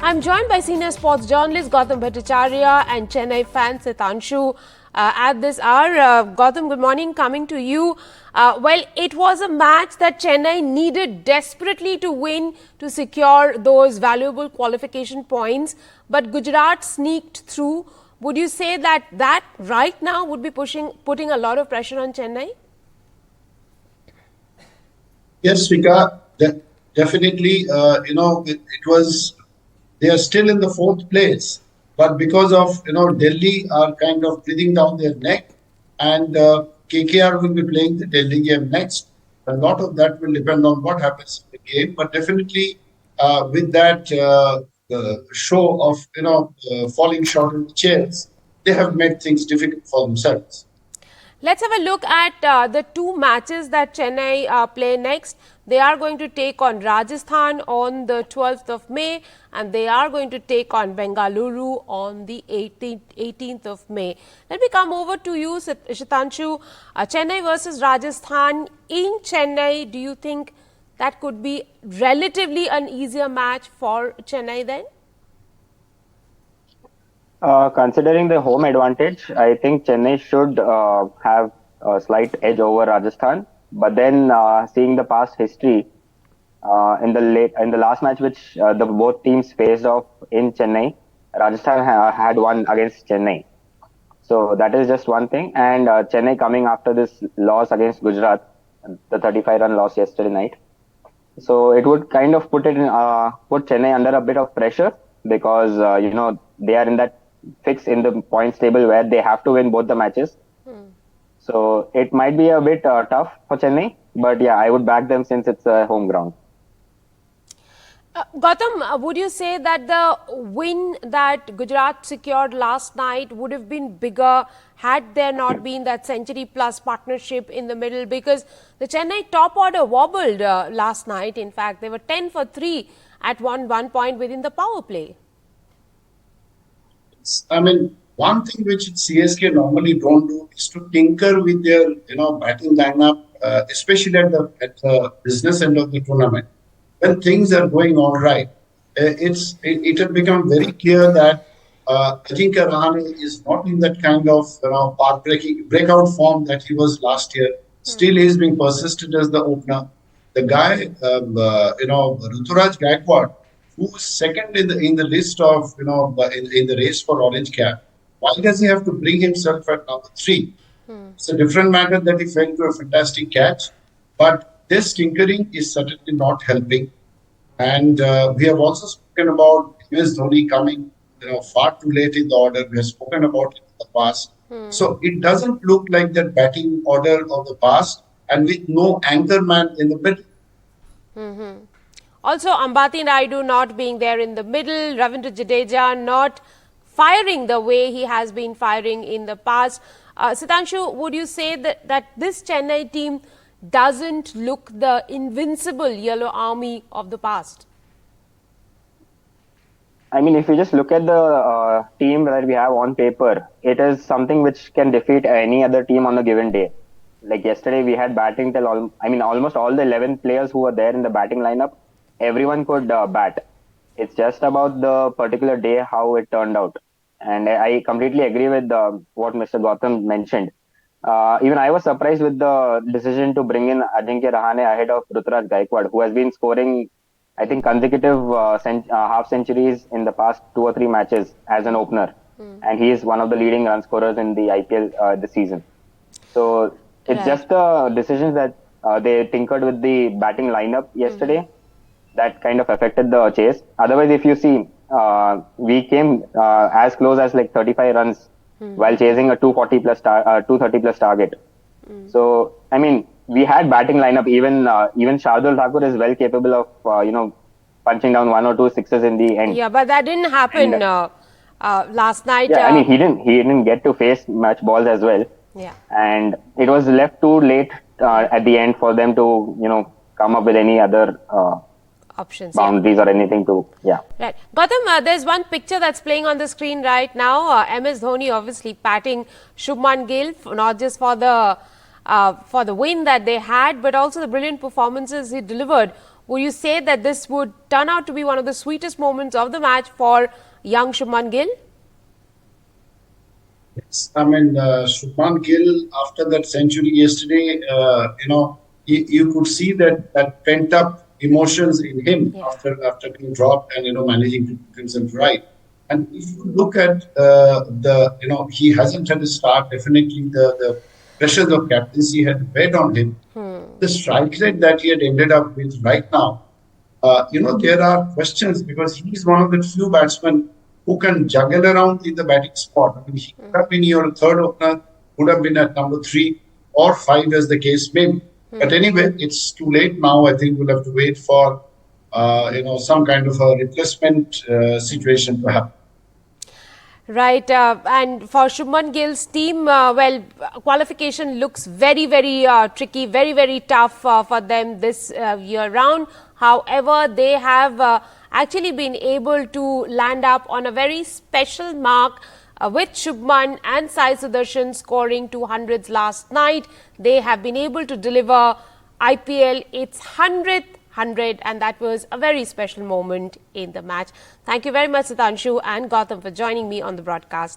I'm joined by senior sports journalist Gautam Bhattacharya and Chennai fan Sitanshu at this hour. Gautam, good morning. Coming to you. Well, it was a match that Chennai needed desperately to win to secure those valuable qualification points. But Gujarat sneaked through. Would you say that right now would be putting a lot of pressure on Chennai? Yes, Vika, definitely. It was. They are still in the fourth place, but because of Delhi are kind of breathing down their neck, and KKR will be playing the Delhi game next. A lot of that will depend on what happens in the game, but definitely with that show of falling short of the chairs, they have made things difficult for themselves. Let's have a look at the two matches that Chennai play next. They are going to take on Rajasthan on the 12th of May and they are going to take on Bengaluru on the 18th of May. Let me come over to you, Shitanshu. Chennai versus Rajasthan in Chennai, do you think that could be relatively an easier match for Chennai then? Considering the home advantage, I think Chennai should have a slight edge over Rajasthan. But then, seeing the past history in the last match, which the both teams faced off in Chennai, Rajasthan had won against Chennai. So that is just one thing. And Chennai coming after this loss against Gujarat, the 35-run loss yesterday night. So it would kind of put Chennai under a bit of pressure because they are in that fix in the points table where they have to win both the matches. So it might be a bit tough for Chennai, but yeah, I would back them since it's a home ground. Gautam, would you say that the win that Gujarat secured last night would have been bigger had there not been that century plus partnership in the middle? Because the Chennai top order wobbled last night. In fact, they were 10 for 3 at one point within the power play. I mean, one thing which CSK normally don't do is to tinker with their batting lineup, especially at the business end of the tournament. When things are going all right, it has become very clear that Ajinkya Rahane is not in that kind of breakout form that he was last year. Still, he is being persistent as the opener. The guy, Ruturaj Gaikwad, who's second in the list of in the race for orange cap. Why does he have to bring himself at number 3? It's a different matter that he fell to a fantastic catch, but this tinkering is certainly not helping. And we have also spoken about MS Dhoni coming far too late in the order. We have spoken about it in the past. So it doesn't look like that batting order of the past, and with no anchor man in the middle. Also, Ambati Rayudu not being there in the middle, Ravindra Jadeja not firing the way he has been firing in the past. Sitanshu, would you say that this Chennai team doesn't look the invincible yellow army of the past? I mean, if you just look at the team that we have on paper, it is something which can defeat any other team on a given day. Like yesterday, we had batting till almost all the 11 players who were there in the batting lineup. Everyone could bat. It's just about the particular day how it turned out. And I completely agree with what Mr. Gautam mentioned. Even I was surprised with the decision to bring in Ajinkya Rahane ahead of Ruturaj Gaikwad, who has been scoring, I think, consecutive half centuries in the past 2 or 3 matches as an opener. And he is one of the leading run scorers in the IPL this season. So it's just the decisions that they tinkered with the batting lineup yesterday that kind of affected the chase. Otherwise, if you see, we came as close as like 35 runs while chasing a 230 plus target. So, I mean, we had batting lineup. Even Shardul Thakur is well capable of punching down 1 or 2 sixes in the end. Yeah, but that didn't happen last night. Yeah, I mean, he didn't get to face much balls as well. Yeah, and it was left too late at the end for them to come up with any other options, boundaries or anything to, Right. Gautam, there's one picture that's playing on the screen right now. MS Dhoni obviously patting Shubman Gill, not just for the win that they had, but also the brilliant performances he delivered. would you say that this would turn out to be one of the sweetest moments of the match for young Shubman Gill? Yes, I mean, Shubman Gill, after that century yesterday, you could see that pent up emotions in him Yeah. after being dropped and managing to put himself right. And if you look at he hasn't had a start. Definitely, the pressures of captaincy had weighed on him. The strike rate that he had ended up with right now, there are questions because he's one of the few batsmen who can juggle around in the batting spot. I mean, he could have been your third opener, could have been at number 3 or 5, as the case may be. But anyway, it's too late now. I think we'll have to wait for, some kind of a replacement situation to happen. Right, and for Shubman Gill's team, qualification looks very, very tricky, very, very tough for them this year round. However, they have actually been able to land up on a very special mark with Shubman and Sai Sudarshan scoring 200s last night. They have been able to deliver IPL its 100th, and that was a very special moment in the match. Thank you very much, Sitanshu and Gautam, for joining me on the broadcast.